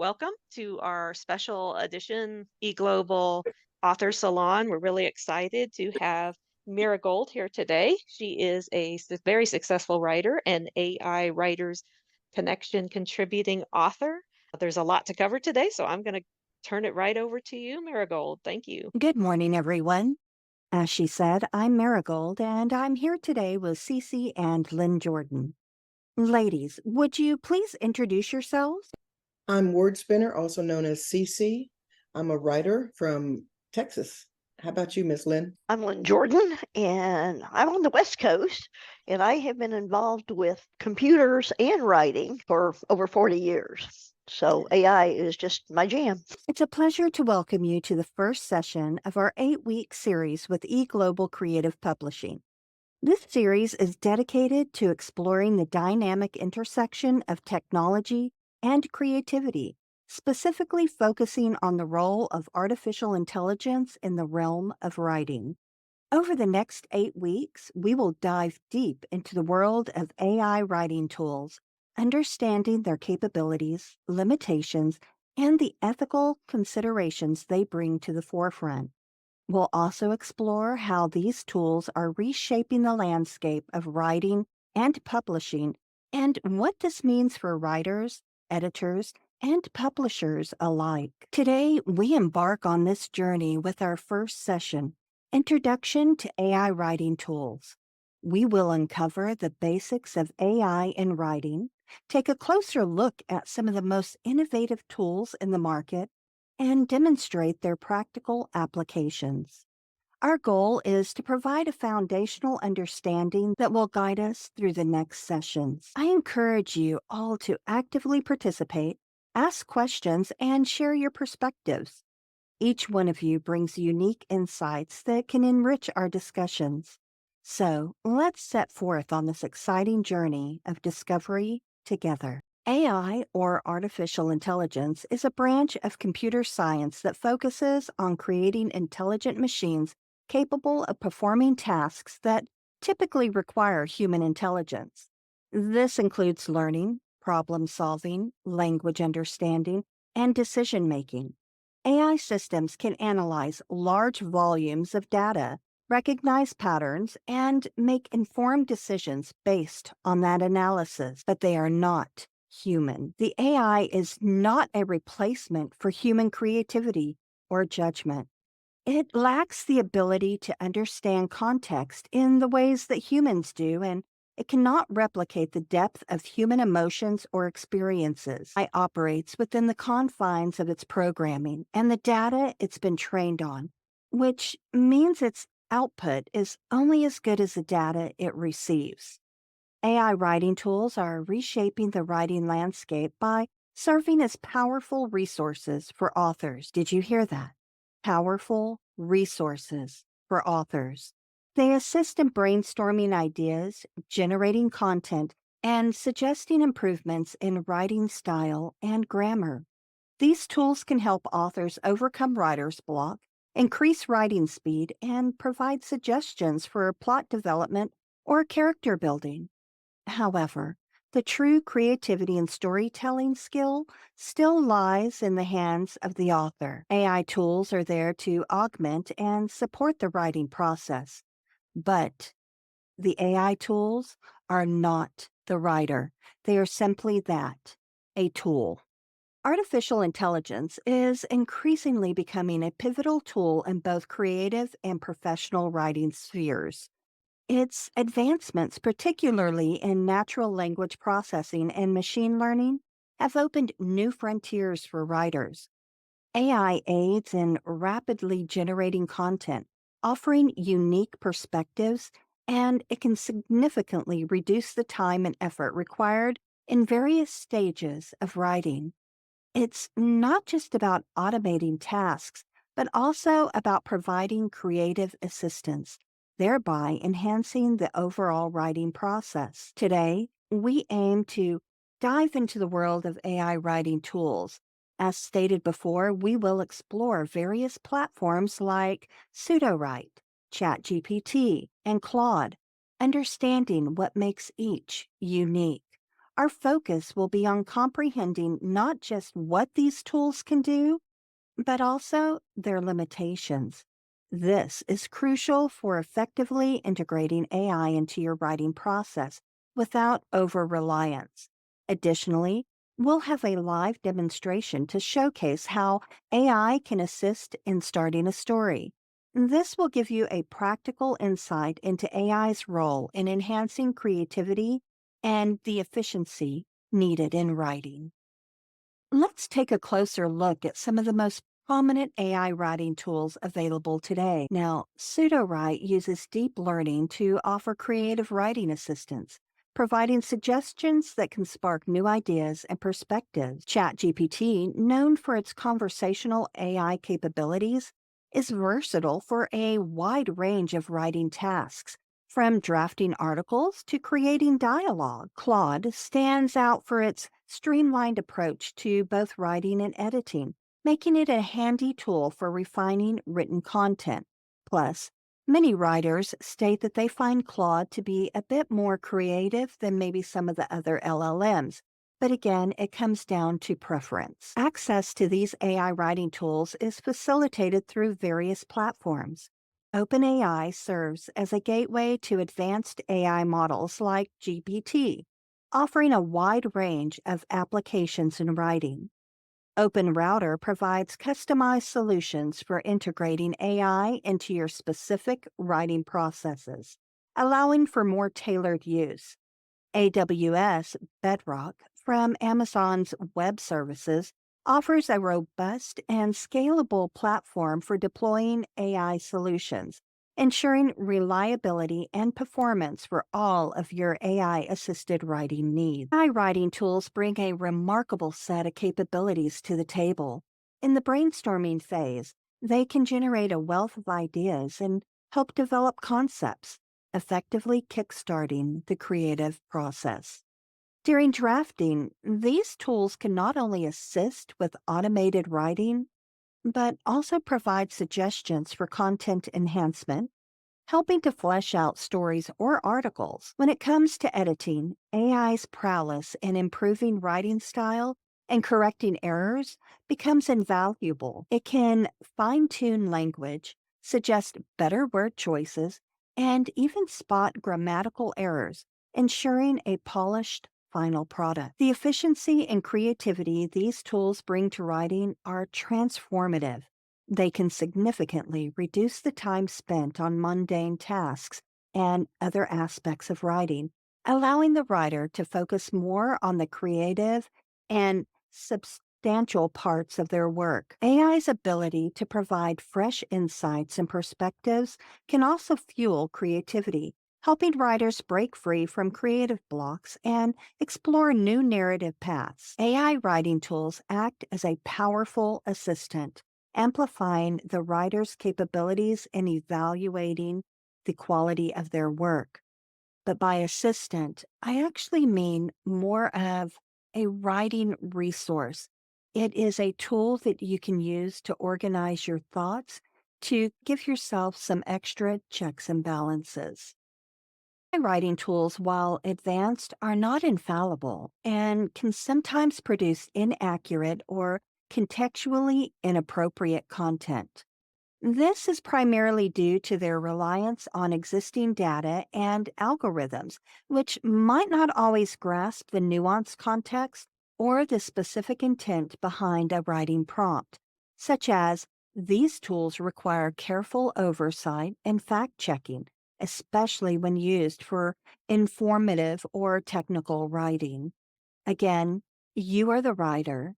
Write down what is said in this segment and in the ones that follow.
Welcome to our special edition eGlobal Author Salon. We're really excited to have Mira Gold here today. She is a very successful writer and AI Writers Connection contributing author. There's a lot to cover today, so I'm going to turn it right over to you, Mira Gold. Thank you. Good morning, everyone. As she said, I'm Marigold, and I'm here today with CC and Lynn Jordan. Ladies, would you please introduce yourselves? I'm Word Spinner, also known as CC. I'm a writer from Texas. How about you, Miss Lynn? I'm Lynn Jordan, and I'm on the West Coast, and I have been involved with computers and writing for over 40 years. So AI is just my jam. It's a pleasure to welcome you to the first session of our 8-week series with eGlobal Creative Publishing. This series is dedicated to exploring the dynamic intersection of technology and creativity, specifically focusing on the role of artificial intelligence in the realm of writing. Over the next 8 weeks, we will dive deep into the world of AI writing tools, understanding their capabilities, limitations, and the ethical considerations they bring to the forefront. We'll also explore how these tools are reshaping the landscape of writing and publishing and what this means for writers, editors, and publishers alike. Today, we embark on this journey with our first session, Introduction to AI Writing Tools. We will uncover the basics of AI in writing, take a closer look at some of the most innovative tools in the market, and demonstrate their practical applications. Our goal is to provide a foundational understanding that will guide us through the next sessions. I encourage you all to actively participate, ask questions, and share your perspectives. Each one of you brings unique insights that can enrich our discussions. So let's set forth on this exciting journey of discovery together. AI, or artificial intelligence, is a branch of computer science that focuses on creating intelligent machines capable of performing tasks that typically require human intelligence. This includes learning, problem solving, language understanding, and decision making. AI systems can analyze large volumes of data, recognize patterns, and make informed decisions based on that analysis, but they are not human. The AI is not a replacement for human creativity or judgment. It lacks the ability to understand context in the ways that humans do, and it cannot replicate the depth of human emotions or experiences. It operates within the confines of its programming and the data it's been trained on, which means its output is only as good as the data it receives. AI writing tools are reshaping the writing landscape by serving as powerful resources for authors. Did you hear that? Powerful resources for authors. They assist in brainstorming ideas, generating content, and suggesting improvements in writing style and grammar. These tools can help authors overcome writer's block, increase writing speed, and provide suggestions for plot development or character building. However, the true creativity and storytelling skill still lies in the hands of the author. AI tools are there to augment and support the writing process, but the AI tools are not the writer. They are simply that, a tool. Artificial intelligence is increasingly becoming a pivotal tool in both creative and professional writing spheres. Its advancements, particularly in natural language processing and machine learning, have opened new frontiers for writers. AI aids in rapidly generating content, offering unique perspectives, and it can significantly reduce the time and effort required in various stages of writing. It's not just about automating tasks, but also about providing creative assistance, thereby enhancing the overall writing process. Today, we aim to dive into the world of AI writing tools. As stated before, we will explore various platforms like Pseudowrite, ChatGPT, and Claude, understanding what makes each unique. our focus will be on comprehending not just what these tools can do, but also their limitations. This is crucial for effectively integrating AI into your writing process without over reliance. Additionally, we'll have a live demonstration to showcase how AI can assist in starting a story. This will give you a practical insight into AI's role in enhancing creativity and the efficiency needed in writing. Let's take a closer look at some of the most prominent AI writing tools available today. Now, PseudoWrite uses deep learning to offer creative writing assistance, providing suggestions that can spark new ideas and perspectives. ChatGPT, known for its conversational AI capabilities, is versatile for a wide range of writing tasks, from drafting articles to creating dialogue. Claude stands out for its streamlined approach to both writing and editing, making it a handy tool for refining written content. Plus, many writers state that they find Claude to be a bit more creative than maybe some of the other LLMs. But again, it comes down to preference. Access to these AI writing tools is facilitated through various platforms. OpenAI serves as a gateway to advanced AI models like GPT, offering a wide range of applications in writing. OpenRouter provides customized solutions for integrating AI into your specific writing processes, allowing for more tailored use. AWS Bedrock from Amazon's Web Services offers a robust and scalable platform for deploying AI solutions, ensuring reliability and performance for all of your AI-assisted writing needs. AI writing tools bring a remarkable set of capabilities to the table. In the brainstorming phase, they can generate a wealth of ideas and help develop concepts, effectively kickstarting the creative process. During drafting, these tools can not only assist with automated writing, but also provide suggestions for content enhancement, helping to flesh out stories or articles. When it comes to editing, AI's prowess in improving writing style and correcting errors becomes invaluable. It can fine-tune language, suggest better word choices, and even spot grammatical errors, ensuring a polished final product. The efficiency and creativity these tools bring to writing are transformative. They can significantly reduce the time spent on mundane tasks and other aspects of writing, allowing the writer to focus more on the creative and substantial parts of their work. AI's ability to provide fresh insights and perspectives can also fuel creativity, helping writers break free from creative blocks and explore new narrative paths. AI writing tools act as a powerful assistant, amplifying the writer's capabilities and evaluating the quality of their work. But by assistant, I actually mean more of a writing resource. It is a tool that you can use to organize your thoughts, to give yourself some extra checks and balances. Writing tools, while advanced, are not infallible and can sometimes produce inaccurate or contextually inappropriate content. This is primarily due to their reliance on existing data and algorithms, which might not always grasp the nuanced context or the specific intent behind a writing prompt, such as these tools require careful oversight and fact checking, especially when used for informative or technical writing. Again, you are the writer.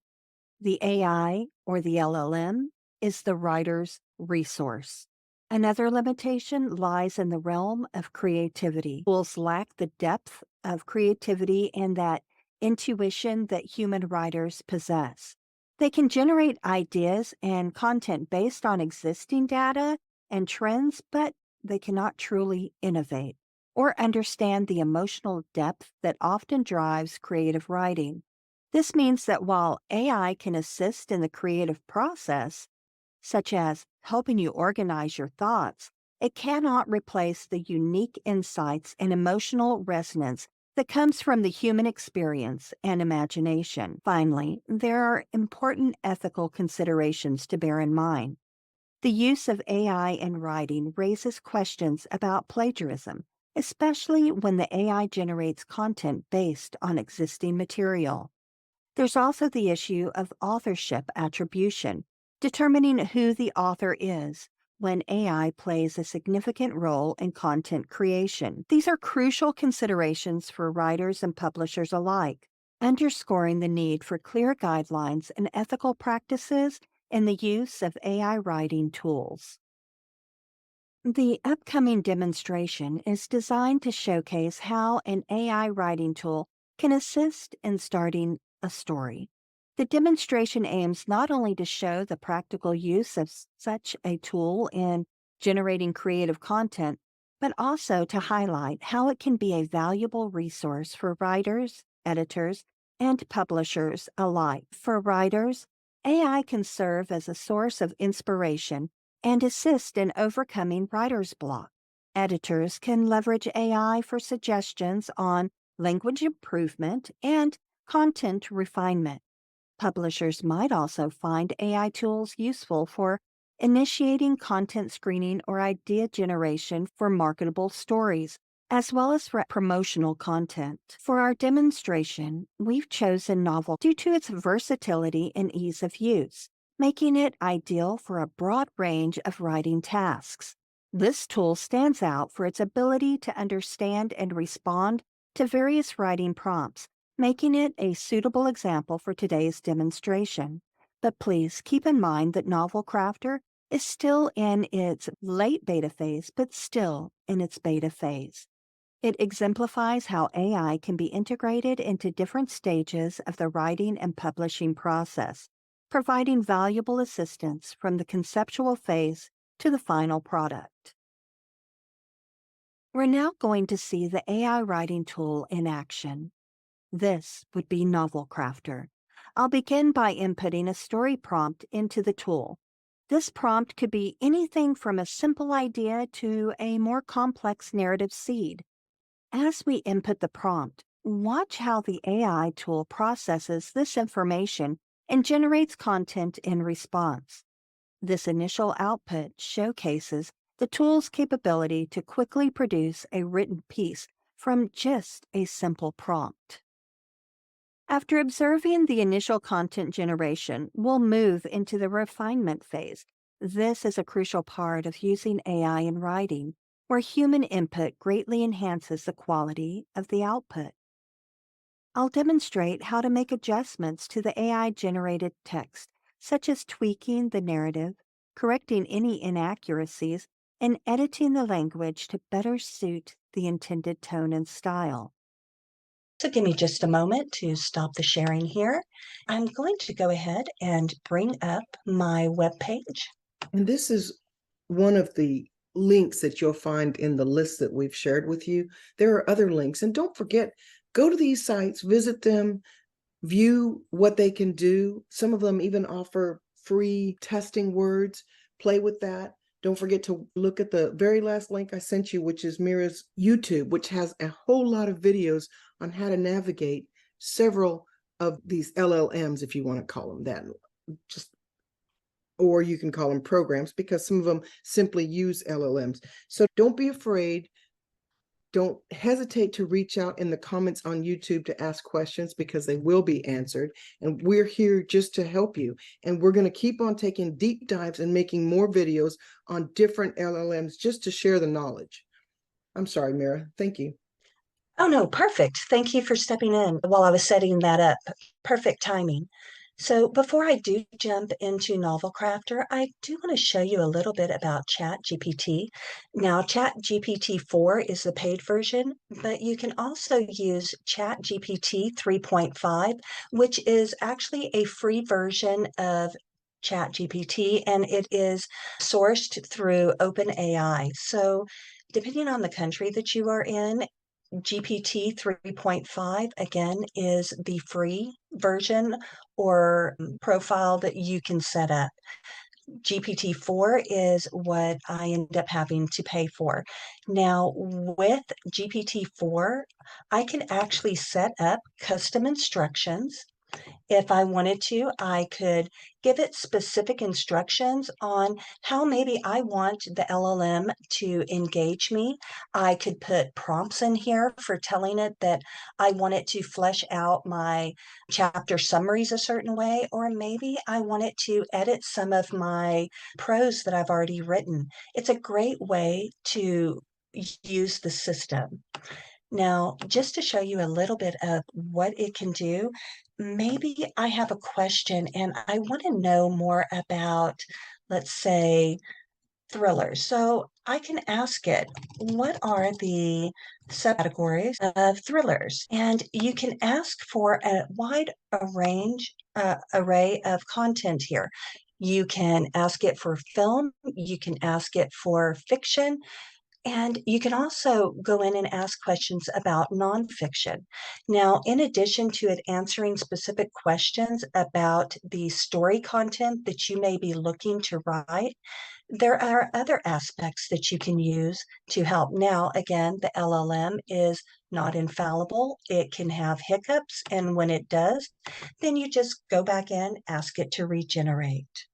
The AI or the LLM is the writer's resource. Another limitation lies in the realm of creativity. Tools lack the depth of creativity and that intuition that human writers possess. They can generate ideas and content based on existing data and trends, but they cannot truly innovate or understand the emotional depth that often drives creative writing. This means that while AI can assist in the creative process, such as helping you organize your thoughts, it cannot replace the unique insights and emotional resonance that comes from the human experience and imagination. Finally, there are important ethical considerations to bear in mind. The use of AI in writing raises questions about plagiarism, especially when the AI generates content based on existing material. There's also the issue of authorship attribution, determining who the author is when AI plays a significant role in content creation. These are crucial considerations for writers and publishers alike, underscoring the need for clear guidelines and ethical practices in the use of AI writing tools. The upcoming demonstration is designed to showcase how an AI writing tool can assist in starting a story. The demonstration aims not only to show the practical use of such a tool in generating creative content, but also to highlight how it can be a valuable resource for writers, editors, and publishers alike. For writers, AI can serve as a source of inspiration and assist in overcoming writer's block. Editors can leverage AI for suggestions on language improvement and content refinement. Publishers might also find AI tools useful for initiating content screening or idea generation for marketable stories, as well as for promotional content. For our demonstration, we've chosen Novel due to its versatility and ease of use, making it ideal for a broad range of writing tasks. This tool stands out for its ability to understand and respond to various writing prompts, making it a suitable example for today's demonstration. But please keep in mind that Novel Crafter is still in its late beta phase, but still in its beta phase. It exemplifies how AI can be integrated into different stages of the writing and publishing process, providing valuable assistance from the conceptual phase to the final product. We're now going to see the AI writing tool in action. This would be Novel Crafter. I'll begin by inputting a story prompt into the tool. This prompt could be anything from a simple idea to a more complex narrative seed. As we input the prompt, watch how the AI tool processes this information and generates content in response. This initial output showcases the tool's capability to quickly produce a written piece from just a simple prompt. After observing the initial content generation, we'll move into the refinement phase. This is a crucial part of using AI in writing, where human input greatly enhances the quality of the output. I'll demonstrate how to make adjustments to the AI-generated text, such as tweaking the narrative, correcting any inaccuracies, and editing the language to better suit the intended tone and style. So give me just a moment to stop the sharing here. I'm going to go ahead and bring up my webpage. And this is one of the links that you'll find in the list that we've shared with you. There are other links. And don't forget, go to these sites, visit them, view what they can do. Some of them even offer free testing words. Play with that. Don't forget to look at the very last link I sent you, which is Mira's YouTube, which has a whole lot of videos on how to navigate several of these LLMs, if you want to call them that. Or you can call them programs, because some of them simply use LLMs. So don't be afraid. Don't hesitate to reach out in the comments on YouTube to ask questions, because they will be answered. And we're here just to help you. And we're going to keep on taking deep dives and making more videos on different LLMs just to share the knowledge. I'm sorry, Mira. Thank you. Oh, no, perfect. Thank you for stepping in while I was setting that up. Perfect timing. So before I do jump into Novel Crafter, I do want to show you a little bit about ChatGPT. Now, ChatGPT 4 is the paid version, but you can also use ChatGPT 3.5, which is actually a free version of ChatGPT, and it is sourced through OpenAI. So depending on the country that you are in, GPT 3.5, again, is the free version or profile that you can set up. GPT 4 is what I end up having to pay for. Now, with GPT 4, I can actually set up custom instructions. If I wanted to, I could give it specific instructions on how maybe I want the LLM to engage me. I could put prompts in here for telling it that I want it to flesh out my chapter summaries a certain way, or maybe I want it to edit some of my prose that I've already written. It's a great way to use the system. Now, just to show you a little bit of what it can do, maybe I have a question and I want to know more about, let's say, thrillers. So I can ask it, what are the subcategories of thrillers? And you can ask for a wide array of content here. You can ask it for film, you can ask it for fiction, and you can also go in and ask questions about nonfiction. Now, in addition to it answering specific questions about the story content that you may be looking to write, there are other aspects that you can use to help. Now, again, the LLM is not infallible. It can have hiccups, and when it does, then you just go back in, ask it to regenerate.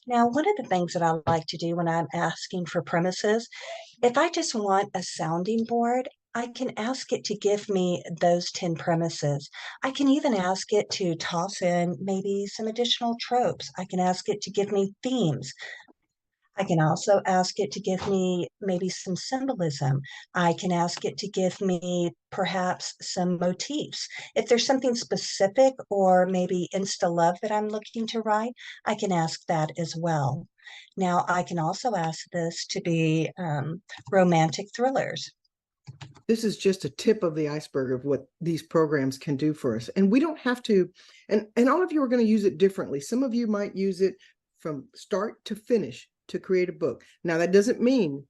Now, one of the things that I like to do when I'm asking for premises, if I just want a sounding board, I can ask it to give me those 10 premises. I can even ask it to toss in maybe some additional tropes. I can ask it to give me themes. I can also ask it to give me maybe some symbolism. I can ask it to give me perhaps some motifs. If there's something specific or maybe insta love that I'm looking to write, I can ask that as well. Now, I can also ask this to be romantic thrillers. This is just a tip of the iceberg of what these programs can do for us. And we don't have to, and all of you are going to use it differently. Some of you might use it from start to finish to create a book. Now, that doesn't mean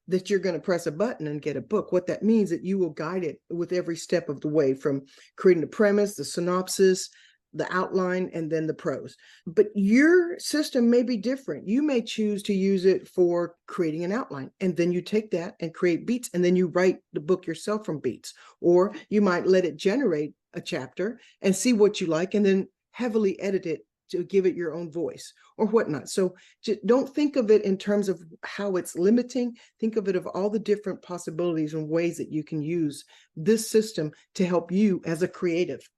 that you're going to press a button and get a book. What that means is that you will guide it with every step of the way, from creating the premise, the synopsis, the outline, and then the prose. But your system may be different. You may choose to use it for creating an outline, and then you take that and create beats, and then you write the book yourself from beats. Or you might let it generate a chapter and see what you like, and then heavily edit it to give it your own voice or whatnot. So just don't think of it in terms of how it's limiting. Think of it of all the different possibilities and ways that you can use this system to help you as a creative.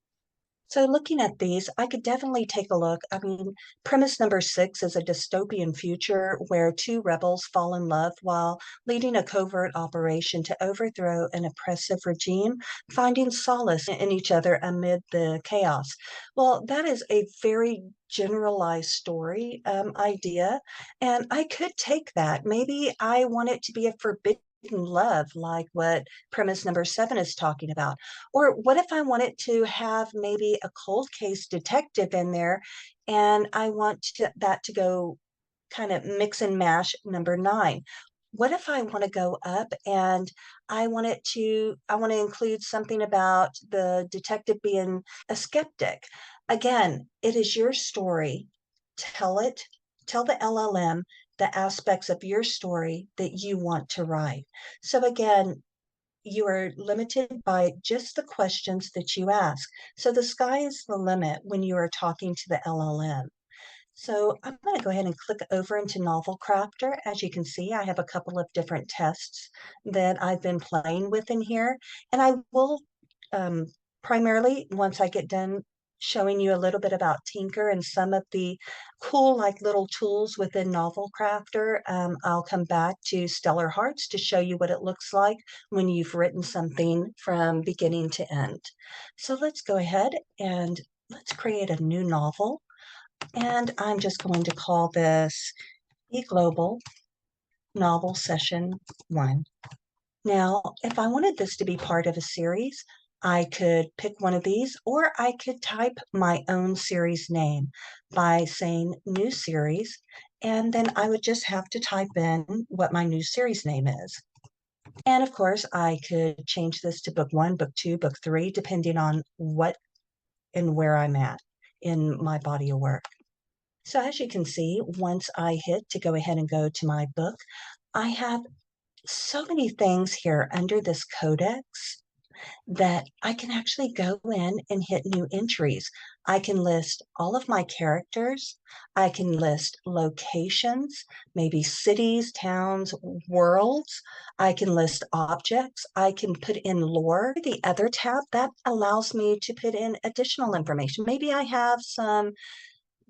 So looking at these, I could definitely take a look. I mean, premise number 6 is a dystopian future where two rebels fall in love while leading a covert operation to overthrow an oppressive regime, finding solace in each other amid the chaos. Well, that is a very generalized story idea, and I could take that. Maybe I want it to be a forbidden love, like what premise number 7 is talking about. Or what if I wanted to have maybe a cold case detective in there and I want that to go kind of mix and mash number 9? What if I want to go up and I want to include something about the detective being a skeptic? Again, it is your story. Tell it, tell the LLM the aspects of your story that you want to write. So again, you are limited by just the questions that you ask. So the sky is the limit when you are talking to the LLM. So I'm going to go ahead and click over into Novel Crafter. As you can see, I have a couple of different tests that I've been playing with in here. And I will um, primarily, once I get done showing you a little bit about Tinker and some of the cool like little tools within Novel Crafter, I'll come back to Stellar Hearts to show you what it looks like when you've written something from beginning to end. So let's go ahead and let's create a new novel. And I'm just going to call this eGlobal Novel Session 1. Now, if I wanted this to be part of a series, I could pick one of these, or I could type my own series name by saying new series, and then I would just have to type in what my new series name is. And of course, I could change this to book 1, book 2, book 3, depending on what and where I'm at in my body of work. So as you can see, once I hit to go ahead and go to my book, I have so many things here under this codex that I can actually go in and hit new entries. I can list all of my characters. I can list locations, maybe cities, towns, worlds. I can list objects. I can put in lore. The other tab that allows me to put in additional information. Maybe I have some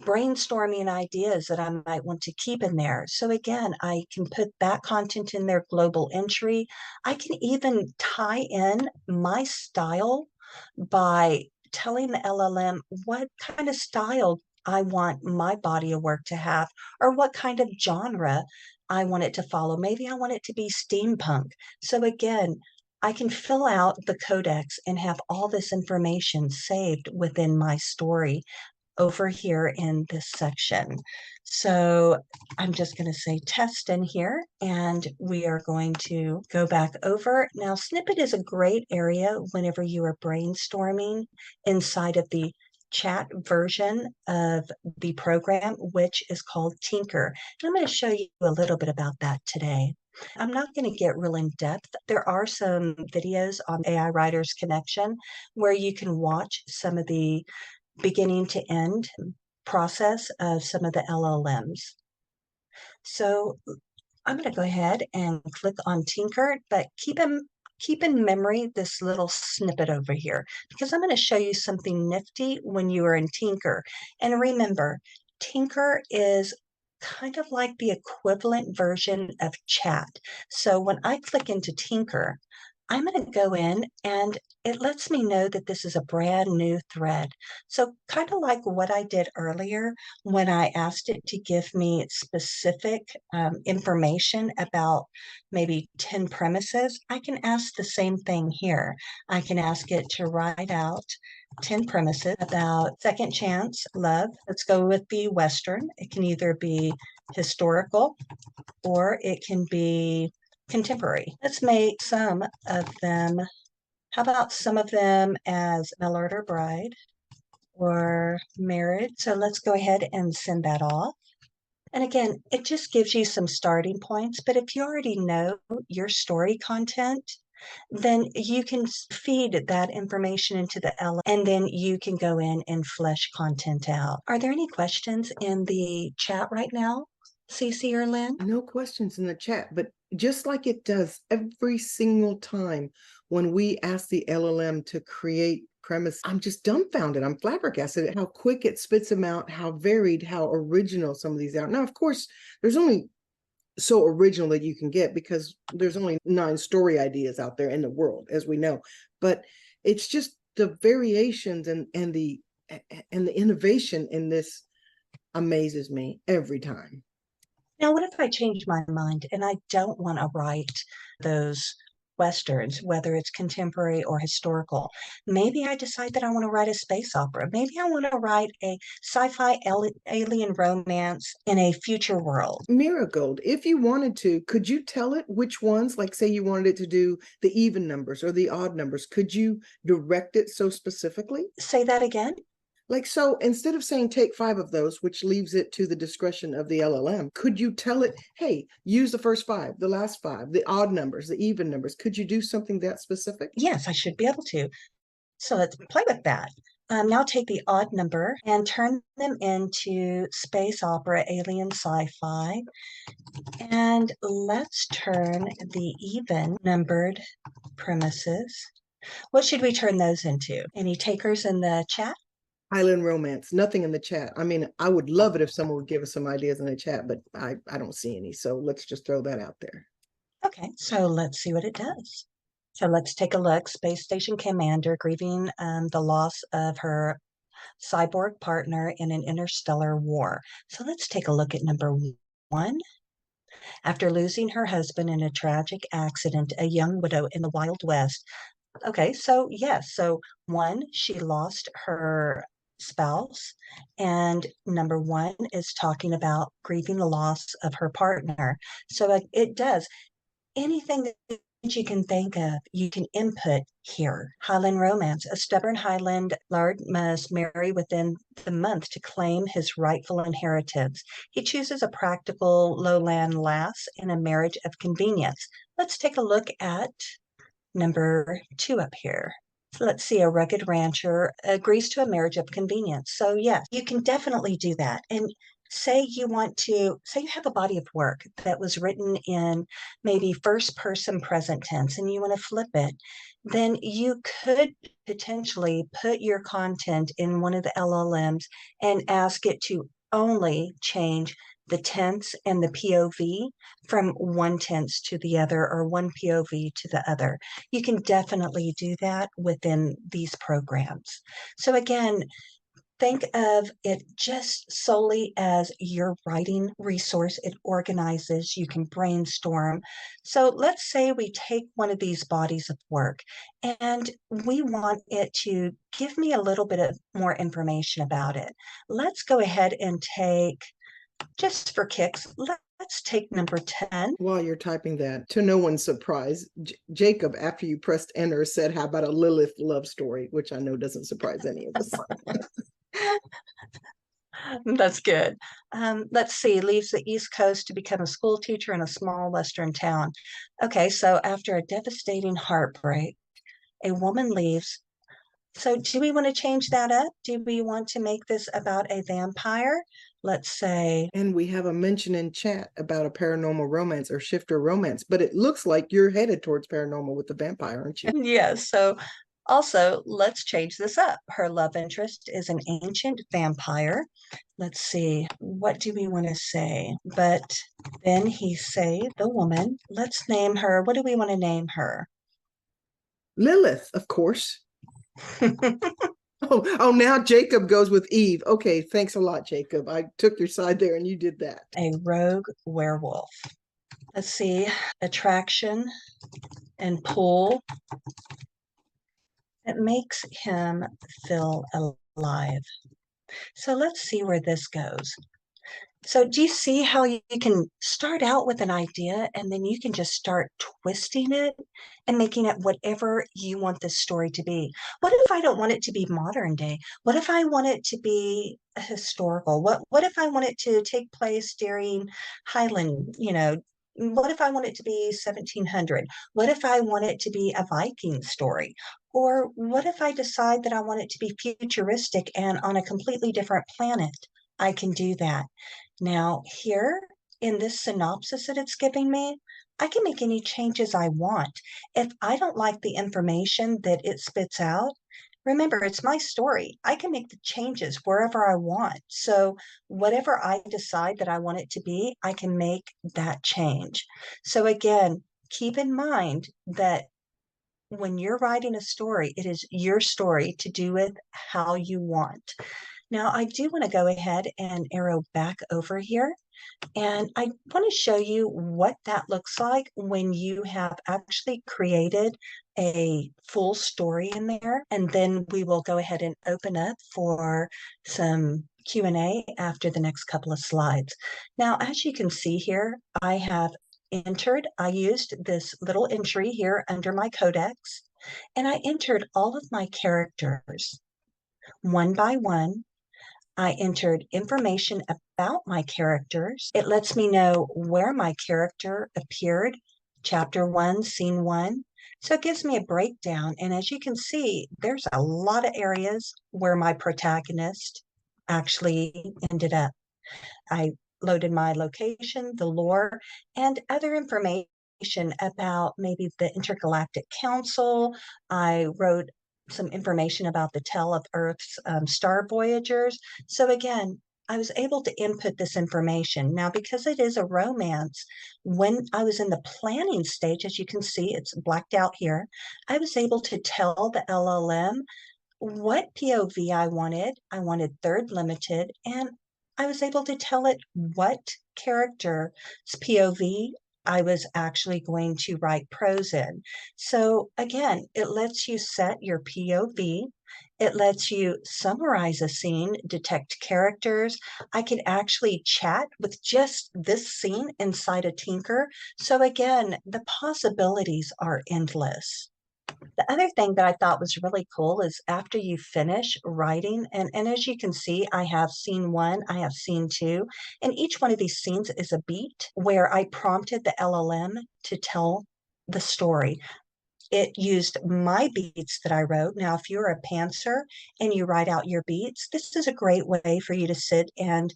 brainstorming ideas that I might want to keep in there. So again, I can put that content in their global entry. I can even tie in my style by telling the LLM what kind of style I want my body of work to have, or what kind of genre I want it to follow. Maybe I want it to be steampunk. So again, I can fill out the codex and have all this information saved within my story over here in this section. So I'm just going to say test in here, and we are going to go back over. Now, snippet is a great area whenever you are brainstorming inside of the chat version of the program, which is called Tinker. And I'm going to show you a little bit about that today. I'm not going to get real in depth. There are some videos on AI Writers Connection where you can watch some of the beginning to end process of some of the LLMs. So I'm going to go ahead and click on Tinker, but keep in memory this little snippet over here, because I'm going to show you something nifty when you are in Tinker. And remember, Tinker is kind of like the equivalent version of chat. So when I click into Tinker, I'm going to go in and it lets me know that this is a brand new thread. So kind of like what I did earlier when I asked it to give me specific information about maybe 10 premises, I can ask the same thing here. I can ask it to write out 10 premises about second chance love. Let's go with the Western. It can either be historical or it can be contemporary. Let's make some of them. How about some of them as Millard or Bride or Marriage? So let's go ahead and send that off. And again, it just gives you some starting points. But if you already know your story content, then you can feed that information into the L, and then you can go in and flesh content out. Are there any questions in the chat right now, CC or Lynn? No questions in the chat, but just like it does every single time when we ask the LLM to create premise, I'm just dumbfounded. I'm flabbergasted at how quick it spits them out, how varied, how original some of these are. Now, of course, there's only so original that you can get because there's only 9 story ideas out there in the world, as we know. But it's just the variations and the innovation in this amazes me every time. Now, what if I change my mind and I don't want to write those Westerns, whether it's contemporary or historical? Maybe I decide that I want to write a space opera. Maybe I want to write a sci-fi alien romance in a future world. Marigold, if you wanted to, could you tell it which ones, like say you wanted it to do the even numbers or the odd numbers, could you direct it so specifically? Say that again. Like, so instead of saying take 5 of those, which leaves it to the discretion of the LLM, could you tell it, hey, use the first 5, the last 5, the odd numbers, the even numbers? Could you do something that specific? Yes, I should be able to. So let's play with that. Now take the odd number and turn them into space opera, alien sci-fi. And let's turn the even numbered premises. What should we turn those into? Any takers in the chat? Highland romance, nothing in the chat. I mean, I would love it if someone would give us some ideas in the chat, but I don't see any. So let's just throw that out there. Okay, so let's see what it does. So let's take a look. Space Station Commander grieving the loss of her cyborg partner in an interstellar war. So let's take a look at number 1. After losing her husband in a tragic accident, a young widow in the Wild West. Okay, so yes, so 1, she lost her spouse, and number 1 is talking about grieving the loss of her partner. So it does anything that you can think of, you can input here. Highland romance. A stubborn Highland laird must marry within the month to claim his rightful inheritance. He chooses a practical lowland lass in a marriage of convenience. Let's take a look at number 2 up here. So let's see, a rugged rancher agrees to a marriage of convenience. So yes, you can definitely do that. And say you have a body of work that was written in maybe first person present tense and you want to flip it, then you could potentially put your content in one of the LLMs and ask it to only change the tense and the POV from one tense to the other or one POV to the other. You can definitely do that within these programs. So again, think of it just solely as your writing resource. It organizes, you can brainstorm. So let's say we take one of these bodies of work and we want it to give me a little bit of more information about it. Let's go ahead and take, just for kicks, let's take number 10. While you're typing that, to no one's surprise, Jacob, after you pressed enter, said, how about a Lilith love story? Which I know doesn't surprise any of us. That's good. Let's see, leaves the East Coast to become a school teacher in a small Western town. Okay, so after a devastating heartbreak, a woman leaves. So do we want to change that up? Do we want to make this about a vampire? Let's say. And we have a mention in chat about a paranormal romance or shifter romance, but it looks like you're headed towards paranormal with the vampire, aren't you? Yes, so also, let's change this up. Her love interest is an ancient vampire. Let's see, what do we want to say? But then he saved the woman. Let's name her. What do we want to name her? Lilith, of course. Oh, now Jacob goes with Eve. Okay, thanks a lot, Jacob. I took your side there and you did that. A rogue werewolf. Let's see, attraction and pull. It makes him feel alive. So let's see where this goes. So do you see how you can start out with an idea and then you can just start twisting it and making it whatever you want this story to be? What if I don't want it to be modern day? What if I want it to be historical? What if I want it to take place during Highland, what if I want it to be 1700? What if I want it to be a Viking story? Or what if I decide that I want it to be futuristic and on a completely different planet? I can do that. Now, here in this synopsis that it's giving me, I can make any changes I want. If I don't like the information that it spits out, remember, it's my story. I can make the changes wherever I want. So, whatever I decide that I want it to be, I can make that change. So, again, keep in mind that when you're writing a story, it is your story to do it how you want. Now, I do want to go ahead and arrow back over here. And I want to show you what that looks like when you have actually created a full story in there. And then we will go ahead and open up for some Q&A after the next couple of slides. Now, as you can see here, I used this little entry here under my codex, and I entered all of my characters one by one. I entered information about my characters. It lets me know where my character appeared, chapter 1, scene 1. So it gives me a breakdown. And as you can see, there's a lot of areas where my protagonist actually ended up. I loaded my location, the lore, and other information about maybe the Intergalactic Council. I wrote some information about the tale of Earth's star voyagers. So again, I was able to input this information. Now, because it is a romance, when I was in the planning stage, as you can see, it's blacked out here, I was able to tell the LLM what POV I wanted. I wanted third limited, and I was able to tell it what character's POV I was actually going to write prose in. So again, it lets you set your POV. It lets you summarize a scene, detect characters. I could actually chat with just this scene inside a Tinker. So again, the possibilities are endless. The other thing that I thought was really cool is after you finish writing, and as you can see, I have scene 1, I have scene 2, and each one of these scenes is a beat where I prompted the LLM to tell the story. it used my beats that I wrote. Now, if you're a pantser and you write out your beats, this is a great way for you to sit and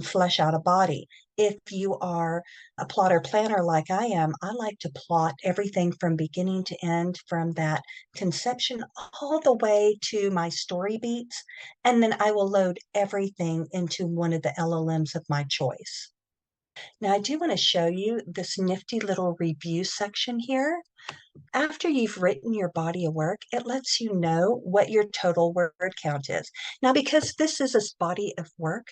flesh out a body. If you are a plotter planner like I am, I like to plot everything from beginning to end, from that conception all the way to my story beats. And then I will load everything into one of the LLMs of my choice. Now, I do want to show you this nifty little review section here. After you've written your body of work, it lets you know what your total word count is. Now, because this is a body of work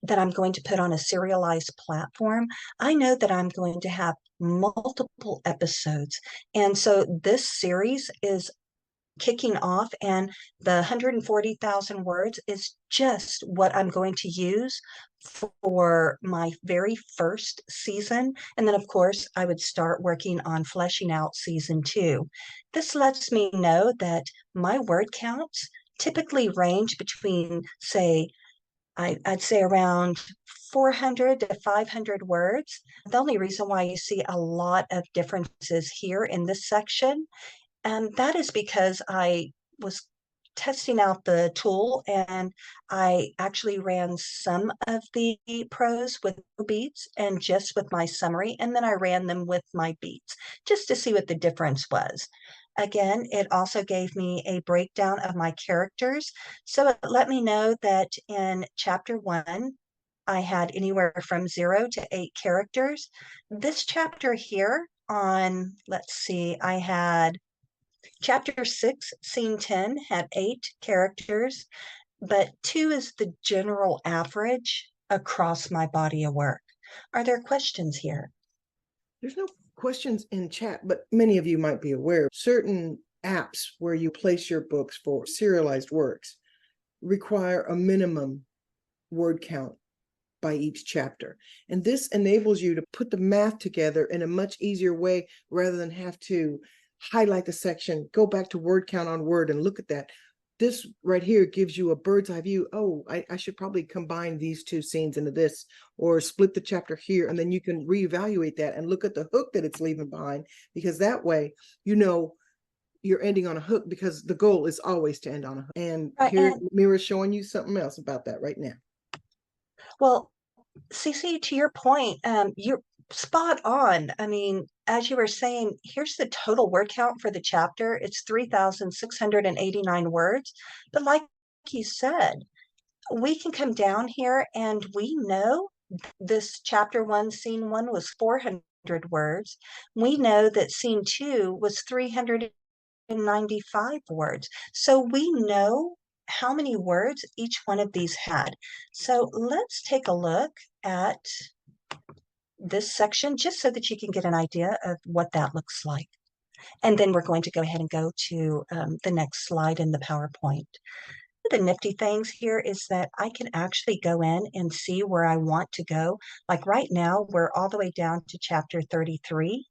that I'm going to put on a serialized platform, I know that I'm going to have multiple episodes. And so this series is kicking off, and the 140,000 words is just what I'm going to use for my very first season. And then, of course, I would start working on fleshing out season 2. This lets me know that my word counts typically range between, say, I'd say around 400 to 500 words. The only reason why you see a lot of differences here in this section, and that is because I was testing out the tool, and I actually ran some of the prose with no beats and just with my summary, and then I ran them with my beats just to see what the difference was. Again, it also gave me a breakdown of my characters. So it let me know that in chapter 1, I had anywhere from 0 to 8 characters. This chapter here on, let's see, I had Chapter 6, Scene 10 had 8 characters, but 2 is the general average across my body of work. Are there questions here? There's no questions in chat, but many of you might be aware certain apps where you place your books for serialized works require a minimum word count by each chapter. And this enables you to put the math together in a much easier way rather than have to highlight the section, go back to word count on word and look at that. This right here gives you a bird's eye view. Oh, I should probably combine these 2 scenes into this, or split the chapter here, and then you can reevaluate that and look at the hook that it's leaving behind, because that way you know you're ending on a hook, because the goal is always to end on a hook. And Right, here and Mira's showing you something else about that right now. well, CC, to your point, you're spot on. I mean, as you were saying, here's the total word count for the chapter. It's 3,689 words. But like you said, we can come down here and we know this chapter 1, scene 1 was 400 words. We know that scene 2 was 395 words. So we know how many words each one of these had. So let's take a look at this section just so that you can get an idea of what that looks like. And then we're going to go ahead and go to the next slide in the PowerPoint. The nifty things here is that I can actually go in and see where I want to go. Like right now, we're all the way down to chapter 33.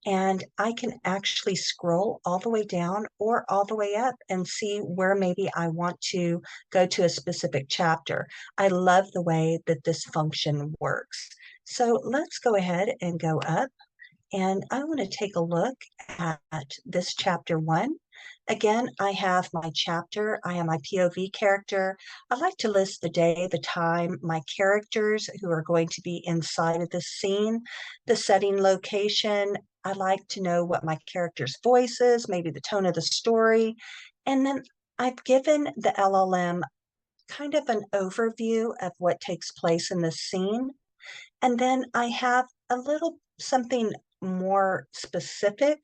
And I can actually scroll all the way down or all the way up and see where maybe I want to go to a specific chapter. I love the way that this function works. So let's go ahead and go up. And I want to take a look at this chapter 1. Again, I have my chapter, I have my POV character. I like to list the day, the time, my characters who are going to be inside of the scene, the setting location. I like to know what my character's voice is, maybe the tone of the story. And then I've given the LLM kind of an overview of what takes place in the scene. And then I have a little something more specific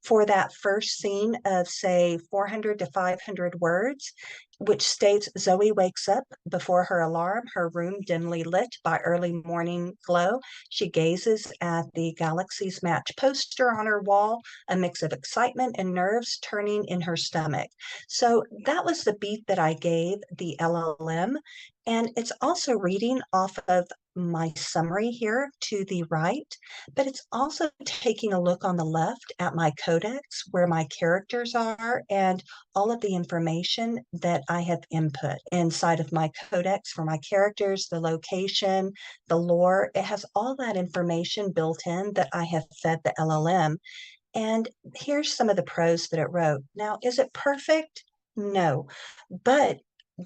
for that first scene of, say, 400 to 500 words, which states Zoe wakes up before her alarm, her room dimly lit by early morning glow. She gazes at the Galaxies Match poster on her wall, a mix of excitement and nerves turning in her stomach. So that was the beat that I gave the LLM. And it's also reading off of my summary here to the right, but it's also taking a look on the left at my codex where my characters are and all of the information that I have input inside of my codex for my characters, the location, the lore. It has all that information built in that I have fed the LLM. And here's some of the prose that it wrote. Now, is it perfect? No, but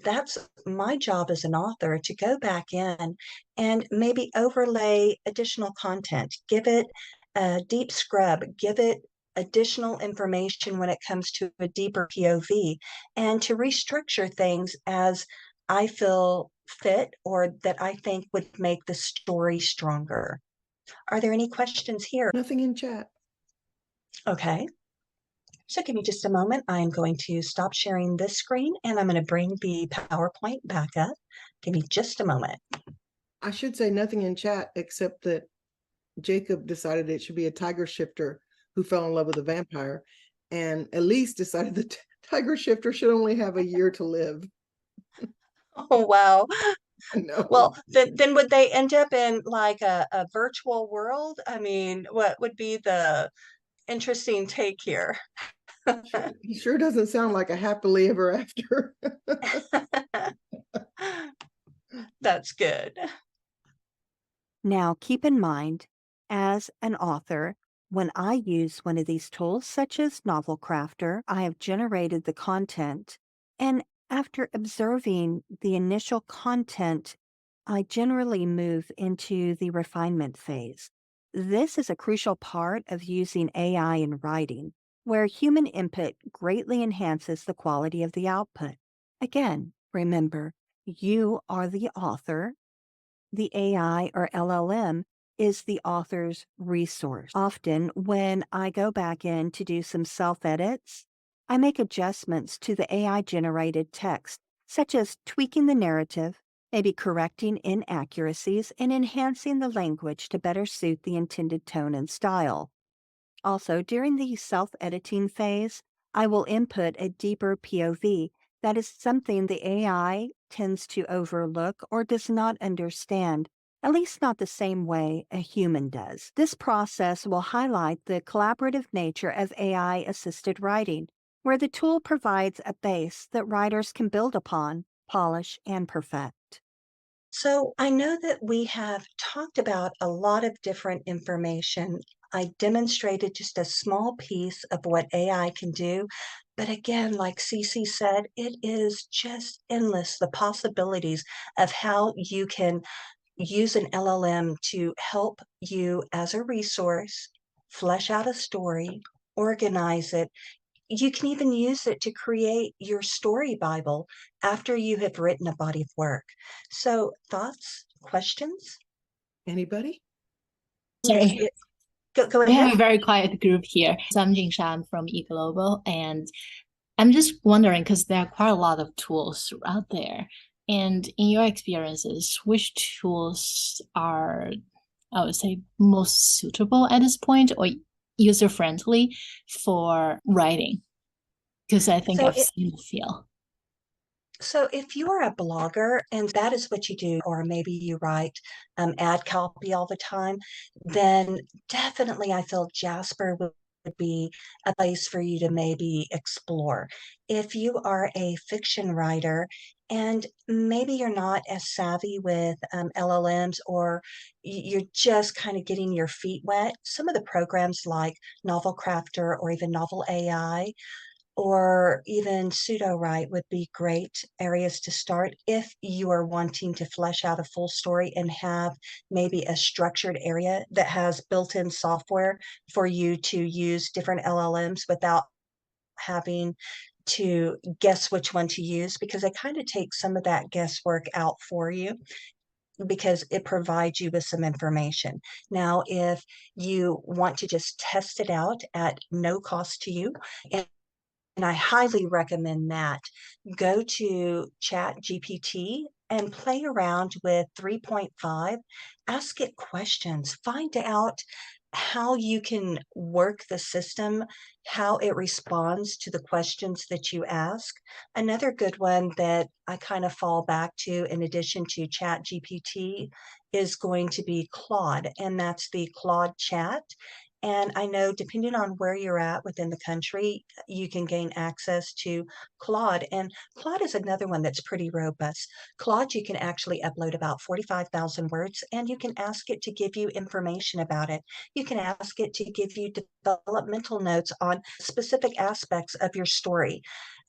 that's my job as an author, to go back in and maybe overlay additional content, give it a deep scrub, give it additional information when it comes to a deeper POV, and to restructure things as I feel fit or that I think would make the story stronger. Are there any questions here? Nothing in chat. Okay. So give me just a moment. I'm going to stop sharing this screen and I'm going to bring the PowerPoint back up. Give me just a moment. I should say nothing in chat except that Jacob decided it should be a tiger shifter who fell in love with a vampire, and Elise decided the tiger shifter should only have a year to live. Oh, wow. No. Well, then would they end up in like a virtual world? I mean, what would be the interesting take here? He sure doesn't sound like a happily ever after. That's good. Now, keep in mind, as an author, when I use one of these tools, such as Novel Crafter, I have generated the content. And after observing the initial content, I generally move into the refinement phase. This is a crucial part of using AI in writing, where human input greatly enhances the quality of the output. Again, remember, you are the author. The AI or LLM is the author's resource. Often, when I go back in to do some self edits, I make adjustments to the AI generated text, such as tweaking the narrative, maybe correcting inaccuracies, and enhancing the language to better suit the intended tone and style. Also, during the self-editing phase, I will input a deeper POV. That is something the AI tends to overlook or does not understand, at least not the same way a human does. This process will highlight the collaborative nature of AI-assisted writing, where the tool provides a base that writers can build upon, polish, and perfect. So I know that we have talked about a lot of different information. I demonstrated just a small piece of what AI can do. But again, like CC said, it is just endless, the possibilities of how you can use an LLM to help you as a resource, flesh out a story, organize it. You can even use it to create your story Bible after you have written a body of work. So, thoughts, questions? Anybody? Sorry, Go we have ahead. a very quiet group here. So I'm Jingshan from eGlobal, and I'm just wondering because there are quite a lot of tools out there. And in your experiences, which tools are, I would say, most suitable at this point or user friendly for writing? Because I think So, I've seen the feel. So if you're a blogger and that is what you do, or maybe you write ad copy all the time, then definitely I feel Jasper would be a place for you to maybe explore. If you are a fiction writer and maybe you're not as savvy with LLMs, or you're just kind of getting your feet wet, some of the programs like Novel Crafter or even Novel AI or even pseudo write would be great areas to start if you are wanting to flesh out a full story and have maybe a structured area that has built-in software for you to use different LLMs without having to guess which one to use, because they kind of take some of that guesswork out for you because it provides you with some information. Now, if you want to just test it out at no cost to you, and I highly recommend that. Go to Chat GPT and play around with 3.5. Ask it questions. Find out how you can work the system, how it responds to the questions that you ask. Another good one that I kind of fall back to, in addition to Chat GPT, is going to be Claude, and that's the Claude Chat. And I know depending on where you're at within the country, you can gain access to Claude. And Claude is another one that's pretty robust. Claude, you can actually upload about 45,000 words and you can ask it to give you information about it. You can ask it to give you developmental notes on specific aspects of your story.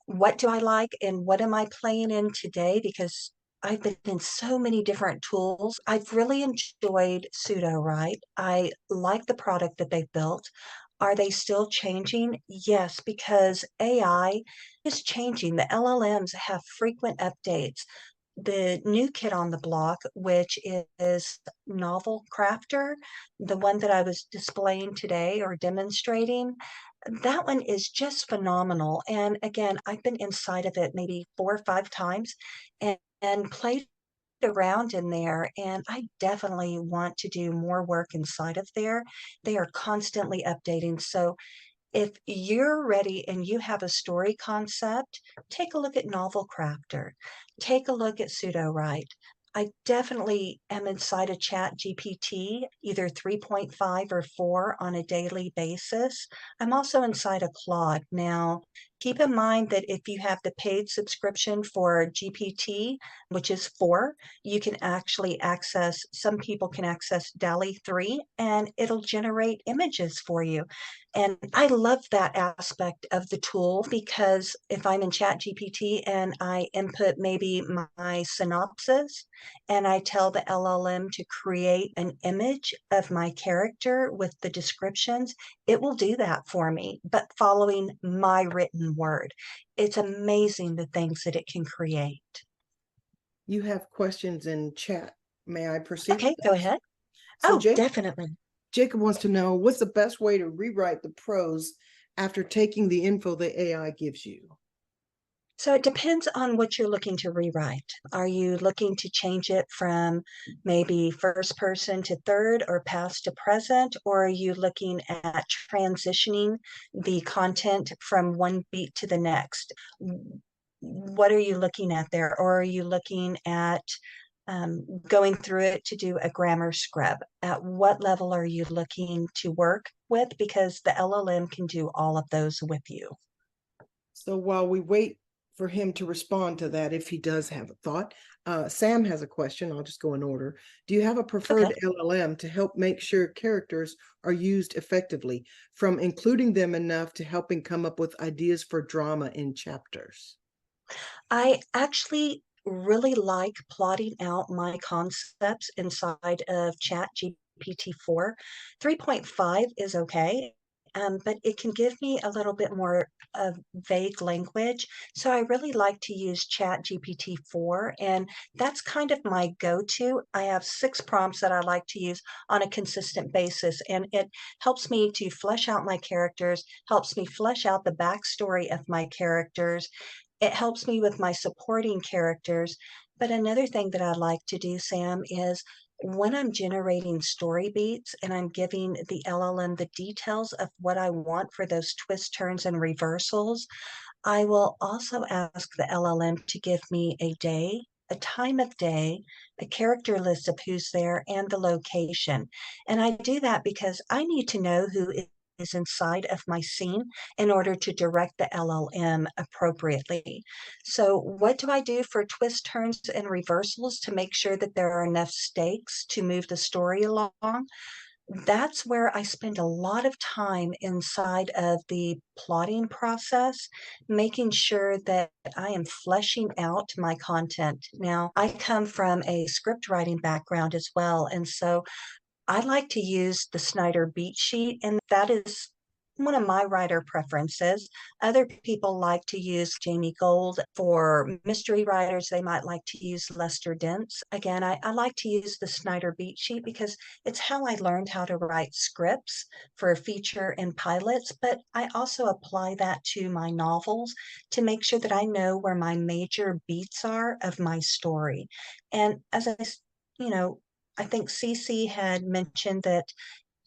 What do I like and what am I playing in today? Because I've been in so many different tools. I've really enjoyed Pseudo, right? I like the product that they've built. Are they still changing? Yes, because AI is changing. The LLMs have frequent updates. The new kid on the block, which is Novel Crafter, the one that I was displaying today or demonstrating, that one is just phenomenal. And again, I've been inside of it maybe 4 or 5 times and played around in there. And I definitely want to do more work inside of there. They are constantly updating. So if you're ready and you have a story concept, take a look at Novel Crafter. Take a look at Pseudo Write. I definitely am inside a Chat GPT, either 3.5 or 4 on a daily basis. I'm also inside a Claude. Now, keep in mind that if you have the paid subscription for GPT, which is 4, you can actually access, some people can access DALL-E 3, and it'll generate images for you. And I love that aspect of the tool because if I'm in Chat GPT and I input maybe my synopsis and I tell the LLM to create an image of my character with the descriptions, it will do that for me, but following my written word. It's amazing the things that it can create. You have questions in chat. May I proceed Okay, with go that? ahead. So Oh, definitely. Jacob wants to know what's the best way to rewrite the prose after taking the info the AI gives you? So it depends on what you're looking to rewrite. Are you looking to change it from maybe first person to third or past to present? Or are you looking at transitioning the content from one beat to the next? What are you looking at there? Or are you looking at going through it to do a grammar scrub? At what level are you looking to work with? Because the LLM can do all of those with you. So while we wait for him to respond to that, if he does have a thought, Sam has a question. I'll just go in order. Do you have a preferred Okay. LLM to help make sure characters are used effectively, from including them enough to helping come up with ideas for drama in chapters? I actually really like plotting out my concepts inside of Chat GPT-4. 3.5 is okay, but it can give me a little bit more of vague language. So I really like to use Chat GPT-4, and that's kind of my go-to. I have 6 prompts that I like to use on a consistent basis, and it helps me to flesh out my characters, helps me flesh out the backstory of my characters. It helps me with my supporting characters. But another thing that I like to do, Sam, is when I'm generating story beats and I'm giving the LLM the details of what I want for those twists, turns, and reversals, I will also ask the LLM to give me a day, a time of day, a character list of who's there, and the location. And I do that because I need to know who is inside of my scene in order to direct the LLM appropriately. So, what do I do for twists, turns, and reversals to make sure that there are enough stakes to move the story along? That's where I spend a lot of time inside of the plotting process, making sure that I am fleshing out my content. Now, I come from a script writing background as well, and so I like to use the Snyder beat sheet, and that is one of my writer preferences. Other people like to use Jamie Gold. For mystery writers, they might like to use Lester Dents. Again, I like to use the Snyder beat sheet because it's how I learned how to write scripts for feature and pilots, but I also apply that to my novels to make sure that I know where my major beats are of my story. And as you know, I think CC had mentioned that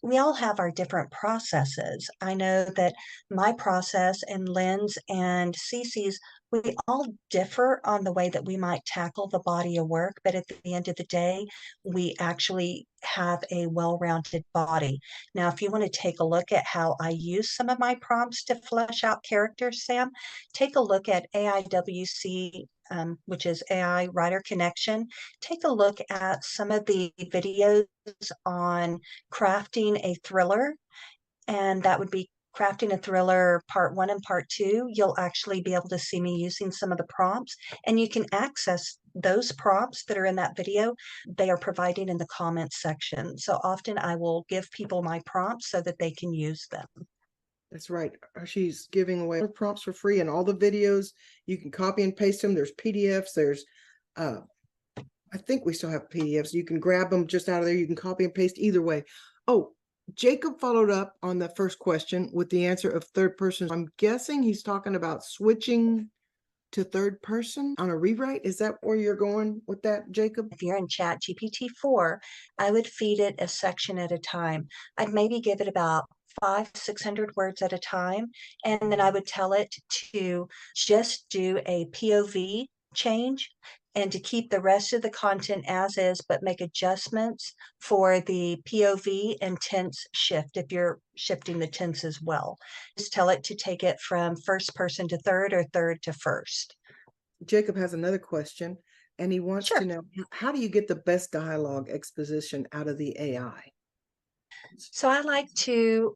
we all have our different processes. I know that my process and Lynn's and Cece's, we all differ on the way that we might tackle the body of work, but at the end of the day, we actually have a well-rounded body. Now, if you want to take a look at how I use some of my prompts to flesh out characters, Sam, take a look at AIWC, which is AI Writer Connection. Take a look at some of the videos on crafting a thriller, and that would be crafting a thriller part 1 and part 2. You'll actually be able to see me using some of the prompts, and you can access those prompts that are in that video. They are provided in the comments section. So often I will give people my prompts so that they can use them. That's right. She's giving away prompts for free, and all the videos, you can copy and paste them. There's PDFs. There's, I think we still have PDFs. You can grab them just out of there. You can copy and paste either way. Oh, Jacob followed up on the first question with the answer of third person. I'm guessing he's talking about switching to third person on a rewrite. Is that where you're going with that, Jacob? If you're in Chat GPT-4, I would feed it a section at a time. I'd maybe give it about 500-600 words at a time. And then I would tell it to just do a POV change and to keep the rest of the content as is, but make adjustments for the POV and tense shift if you're shifting the tense as well. Just tell it to take it from first person to third or third to first. Jacob has another question, and he wants Sure. to know, how do you get the best dialogue exposition out of the AI? So I like to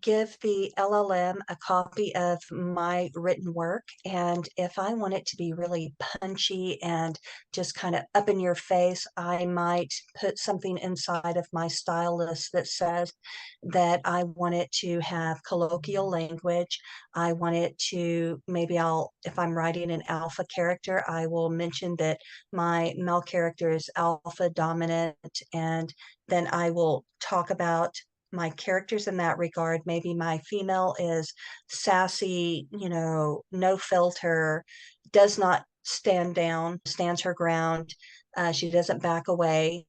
give the LLM a copy of my written work. And if I want it to be really punchy and just kind of up in your face, I might put something inside of my style list that says that I want it to have colloquial language. I want it to, maybe if I'm writing an alpha character, I will mention that my male character is alpha dominant. And then I will talk about my characters in that regard. Maybe my female is sassy, no filter, does not stand down, stands her ground. She doesn't back away.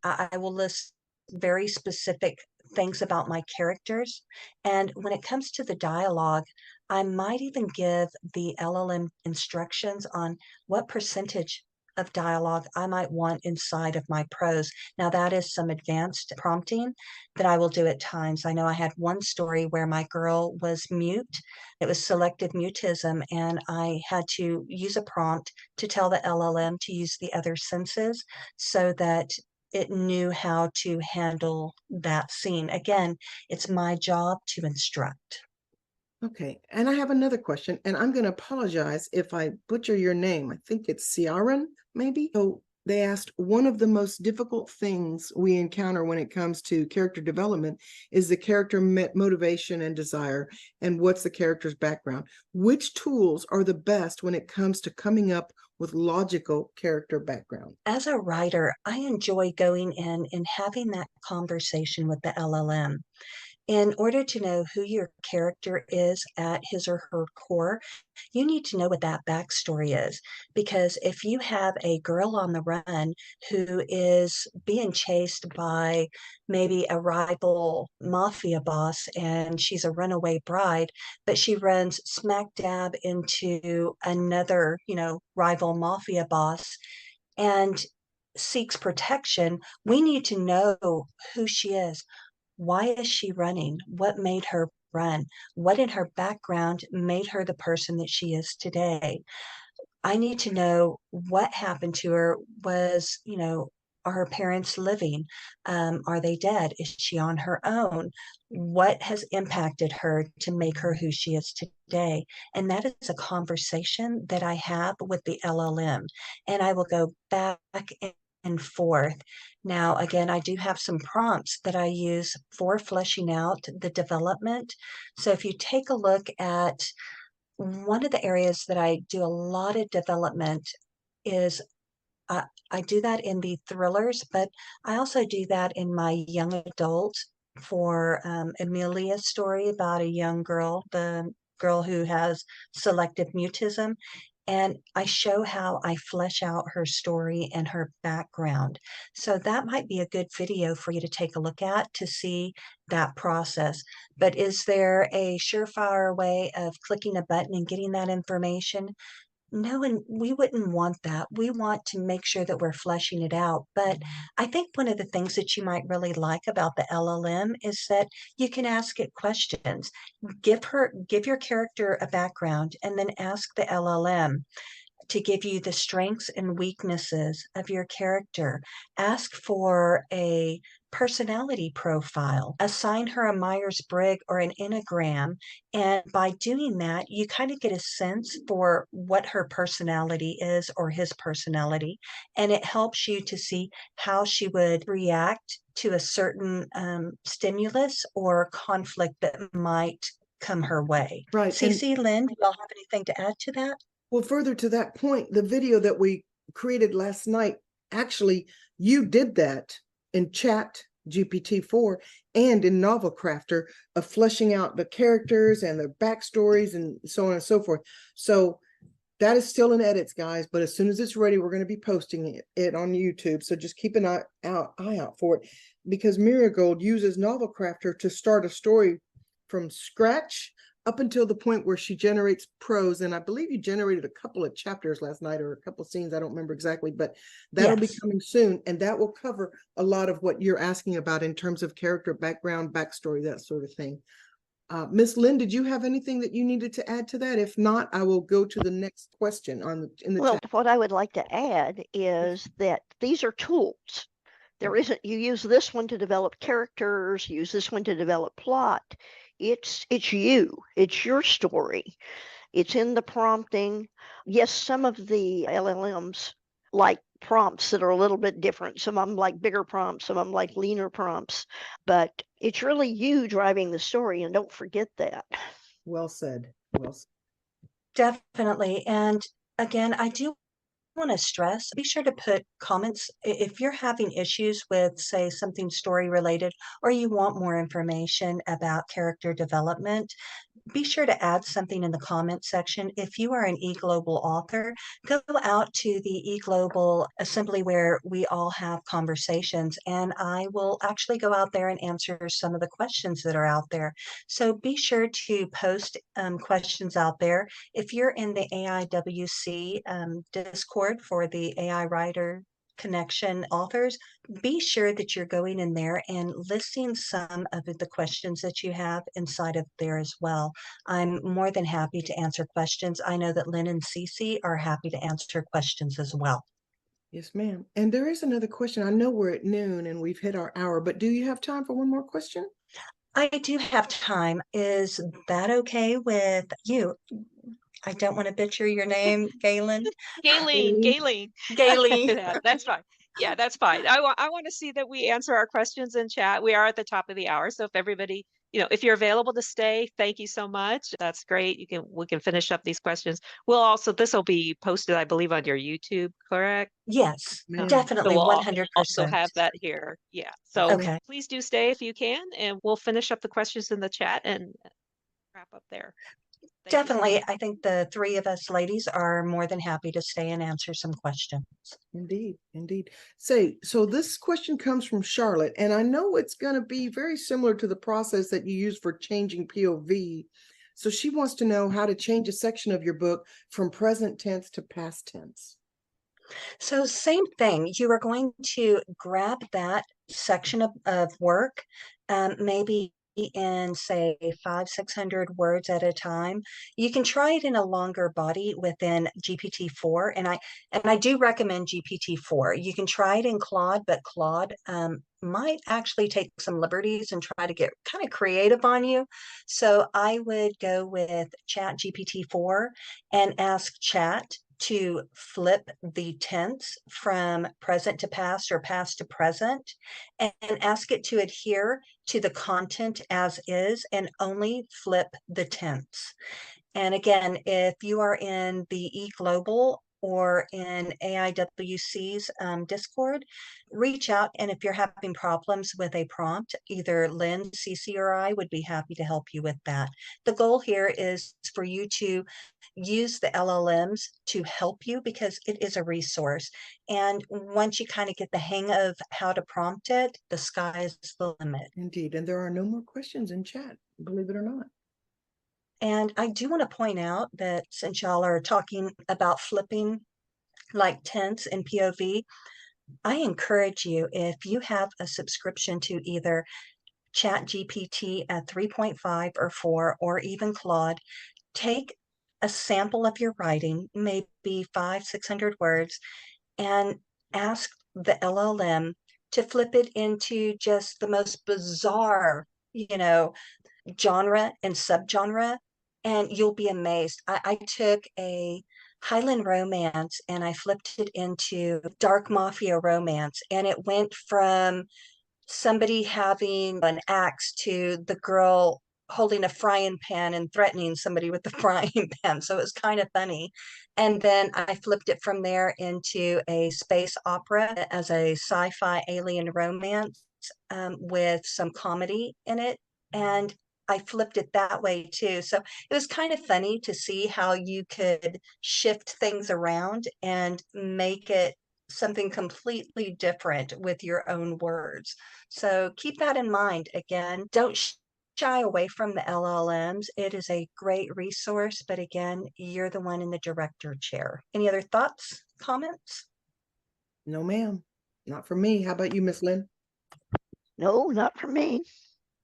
I will list very specific things about my characters. And when it comes to the dialogue, I might even give the LLM instructions on what percentage of dialogue I might want inside of my prose. Now, that is some advanced prompting that I will do at times. I know I had one story where my girl was mute. It was selective mutism, and I had to use a prompt to tell the LLM to use the other senses so that it knew how to handle that scene. Again, it's my job to instruct. Okay, and I have another question, and I'm going to apologize if I butcher your name. I think it's Ciaran, maybe? So they asked, one of the most difficult things we encounter when it comes to character development is the character motivation and desire, and what's the character's background. Which tools are the best when it comes to coming up with logical character background? As a writer, I enjoy going in and having that conversation with the LLM. In order to know who your character is at his or her core, you need to know what that backstory is. Because if you have a girl on the run who is being chased by maybe a rival mafia boss and she's a runaway bride, but she runs smack dab into another, rival mafia boss and seeks protection, we need to know who she is. Why is she running? What made her run? What in her background made her the person that she is today? I need to know what happened to her. Are her parents living? Are they dead? Is she on her own? What has impacted her to make her who she is today? And that is a conversation that I have with the LLM. And I will go back and forth. Now, again, I do have some prompts that I use for fleshing out the development. So if you take a look at one of the areas that I do a lot of development is I do that in the thrillers, but I also do that in my young adult for Amelia's story about a young girl, the girl who has selective mutism. And I show how I flesh out her story and her background. So that might be a good video for you to take a look at to see that process. But is there a surefire way of clicking a button and getting that information? No, and we wouldn't want that. We want to make sure that we're fleshing it out. But I think one of the things that you might really like about the LLM is that you can ask it questions. Give your character a background and then ask the LLM to give you the strengths and weaknesses of your character. Ask for a personality profile, assign her a Myers-Briggs or an Enneagram. And by doing that, you kind of get a sense for what her personality is or his personality. And it helps you to see how she would react to a certain stimulus or conflict that might come her way. Right. And CC, Lynn, do y'all have anything to add to that? well, further to that point, the video that we created last night, actually, you did that in Chat GPT-4 and in Novel Crafter of fleshing out the characters and their backstories and so on and so forth. So that is still in edits, guys, but as soon as it's ready, we're going to be posting it on YouTube. So just keep an eye out for it, because Marigold uses Novel Crafter to start a story from scratch up until the point where she generates prose. And I believe you generated a couple of chapters last night, or a couple of scenes. I don't remember exactly, but that'll be coming soon. And that will cover a lot of what you're asking about in terms of character background, backstory, that sort of thing. Miss Lynn, did you have anything that you needed to add to that? If not, I will go to the next question in the Well, chat. what I would like to add is that these are tools. There isn't, you use this one to develop characters, use this one to develop plot. It's you, it's your story. It's in the prompting. Yes, some of the LLMs like prompts that are a little bit different. Some of them like bigger prompts, some of them like leaner prompts, but it's really you driving the story, and don't forget that. Well said. Well said. Definitely. And again, I do want to stress, be sure to put comments if you're having issues with, say, something story related, or you want more information about character development. Be sure to add something in the comment section. If you are an eGlobal author, go out to the eGlobal assembly where we all have conversations, and I will actually go out there and answer some of the questions that are out there. So be sure to post questions out there. If you're in the AIWC Discord for the AI Writer Connection authors, be sure that you're going in there and listing some of the questions that you have inside of there as well. I'm more than happy to answer questions. I know that Lynn and CC are happy to answer questions as well. Yes, ma'am. And there is another question. I know we're at noon and we've hit our hour, but do you have time for one more question? I do have time. Is that okay with you? I don't want to butcher your name, Galen. Gayleen. Gailey. That's fine. Yeah, that's fine. I want to see that we answer our questions in chat. We are at the top of the hour, so if everybody, if you're available to stay, thank you so much. That's great. We can finish up these questions. This will be posted, I believe, on your YouTube, correct? Yes, Ma'am. So definitely, we'll also 100%. have that here. Yeah. So Okay. please do stay if you can, and we'll finish up the questions in the chat and wrap up there. Thank you so Definitely. much. I think the three of us ladies are more than happy to stay and answer some questions. Indeed, indeed. So this question comes from Charlotte, and I know it's going to be very similar to the process that you use for changing POV. So she wants to know how to change a section of your book from present tense to past tense. So same thing, you are going to grab that section of work, maybe in say 500-600 words at a time. You can try it in a longer body within GPT-4, and I do recommend GPT-4. You can try it in Claude, but Claude might actually take some liberties and try to get kind of creative on you. So I would go with Chat GPT-4 and ask Chat to flip the tense from present to past or past to present, and ask it to adhere to the content as is and only flip the tense. And again, if you are in the eGlobal or in AIWC's Discord, reach out. And if you're having problems with a prompt, either Lynn, CC, or I would be happy to help you with that. The goal here is for you to use the LLMs to help you, because it is a resource. And once you kind of get the hang of how to prompt it, the sky is the limit. Indeed. And there are no more questions in chat, believe it or not. And I do want to point out that since y'all are talking about flipping like tense and POV, I encourage you, if you have a subscription to either ChatGPT at 3.5 or 4, or even Claude, take a sample of your writing, maybe 600 words, and ask the LLM to flip it into just the most bizarre, genre and subgenre, and you'll be amazed. I took a Highland romance and I flipped it into dark mafia romance, and it went from somebody having an axe to the girl holding a frying pan and threatening somebody with the frying pan. So it was kind of funny. And then I flipped it from there into a space opera as a sci-fi alien romance, with some comedy in it. And I flipped it that way too. So it was kind of funny to see how you could shift things around and make it something completely different with your own words. So keep that in mind. Again, don't shy away from the LLMs. It is a great resource, but again, you're the one in the director chair. Any other thoughts, comments? No, ma'am. Not for me. How about you, Miss Lynn? No, not for me.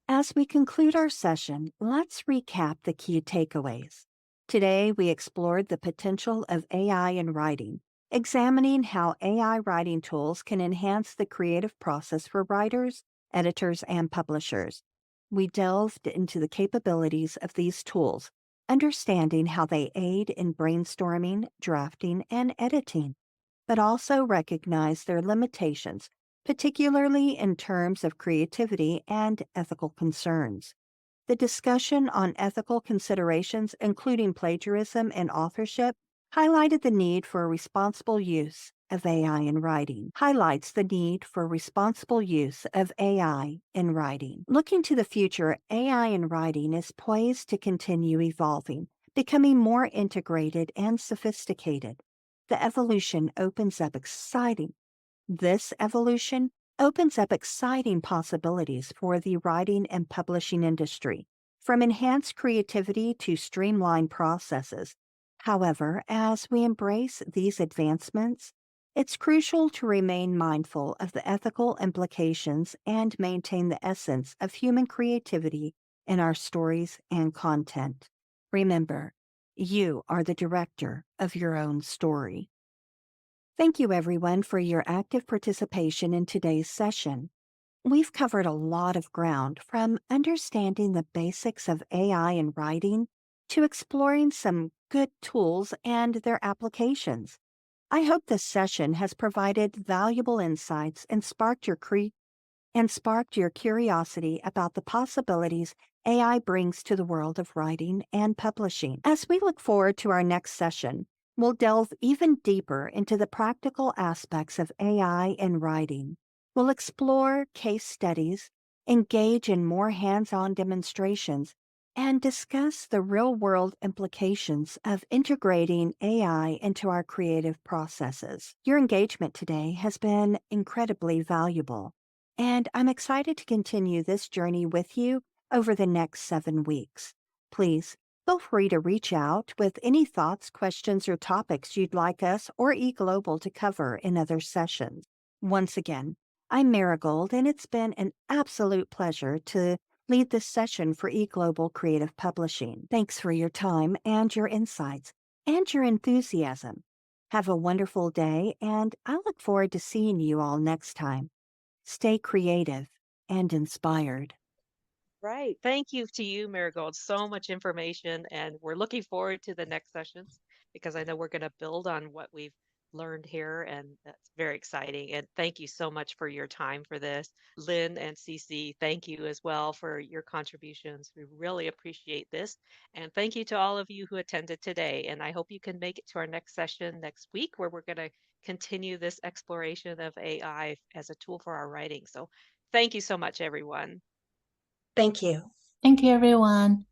As we conclude our session, let's recap the key takeaways. Today, we explored the potential of AI in writing, examining how AI writing tools can enhance the creative process for writers, editors, and publishers. We delved into the capabilities of these tools, understanding how they aid in brainstorming, drafting, and editing, but also recognize their limitations, particularly in terms of creativity and ethical concerns. The discussion on ethical considerations, including plagiarism and authorship, highlighted the need for responsible use of AI in writing. Looking to the future, AI in writing is poised to continue evolving, becoming more integrated and sophisticated. The evolution opens up exciting This evolution opens up exciting possibilities for the writing and publishing industry, from enhanced creativity to streamlined processes. However, as we embrace these advancements, it's crucial to remain mindful of the ethical implications and maintain the essence of human creativity in our stories and content. Remember, you are the director of your own story. Thank you, everyone, for your active participation in today's session. We've covered a lot of ground, from understanding the basics of AI in writing to exploring some good tools and their applications. I hope this session has provided valuable insights and sparked your curiosity about the possibilities AI brings to the world of writing and publishing. As we look forward to our next session, we'll delve even deeper into the practical aspects of AI in writing. We'll explore case studies, engage in more hands-on demonstrations, and discuss the real-world implications of integrating AI into our creative processes. Your engagement today has been incredibly valuable, and I'm excited to continue this journey with you over the next 7 weeks. Please feel free to reach out with any thoughts, questions, or topics you'd like us or eGlobal to cover in other sessions. Once again, I'm Marigold, and it's been an absolute pleasure to lead this session for eGlobal Creative Publishing. Thanks for your time and your insights and your enthusiasm. Have a wonderful day, and I look forward to seeing you all next time. Stay creative and inspired. Right. Thank you to you, Marigold. So much information, and we're looking forward to the next sessions because I know we're going to build on what we've learned here, and that's very exciting. And thank you so much for your time for this. Lynn and CC, thank you as well for your contributions. We really appreciate this. And thank you to all of you who attended today. And I hope you can make it to our next session next week, where we're going to continue this exploration of AI as a tool for our writing. So thank you so much, everyone. Thank you. Thank you, everyone.